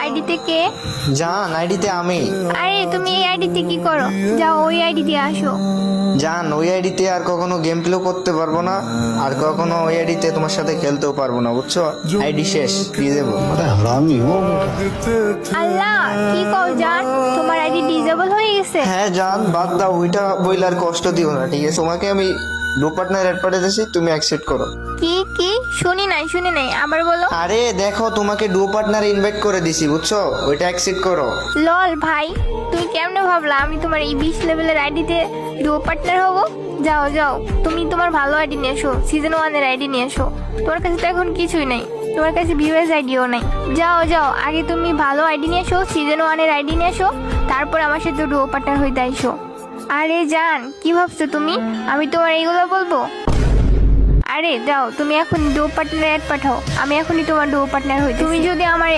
আইডিতে কে? জান, আইডিতে আমি। আরে তুমি এই আইডিতে কি করো? যাও ওই আইডি দিয়ে আসো। জান, ওই আইডিতে আর কখনো গেম প্লে করতে পারবো না, আর কখনো ওই আইডিতে তোমার সাথে খেলতেও পারবো না, বুঝছো? আইডি শেষ, দিয়ে দেবো। আল্লাহ, কি কও জান? তোমার আইডি ডিজেবল হয়ে গেছে? হ্যাঁ জান, বাদ দাও ওইটা, বইলে আর কষ্ট দিও না, ঠিক আছে? তোমাকে আমি ডো পার্টনার অ্যাড পাঠাতেছি, তুমি অ্যাকসেপ্ট করো। কি শুনি নাই, আবার বলো। আরে দেখো, তোমাকে ডো পার্টনার ইনভাইট করে দিছি, বুঝছো? ওইটা অ্যাকসেপ্ট করো। লল ভাই, তুই কেমনে ভাবলা আমি তোমার এই 20 লেভেলের আইডিতে ডুও পার্টনার হবো? যাও তুমি তোমার ভালো আইডি নিয়ে এসো, সিজন 1 এর আইডি নিয়ে এসো। তোমার কাছে তো এখন কিছুই নাই, তোমার কাছে ভিউয়ার্স আইডিও নাই। যাও আগে তুমি ভালো আইডি নিয়ে এসো, সিজন 1 এর আইডি নিয়ে এসো, তারপর আমার সাথে ডুও পার্টনার হইতে আইসো। আরে জান, কি ভাবছো তুমি আমি তোমার এইগুলো বলবো? আরে যাও, তুমি এখন ডুও পার্টনার অ্যাড পাঠাও, আমি এখনই তোমার ডুও পার্টনার হই। তুমি যদি আমার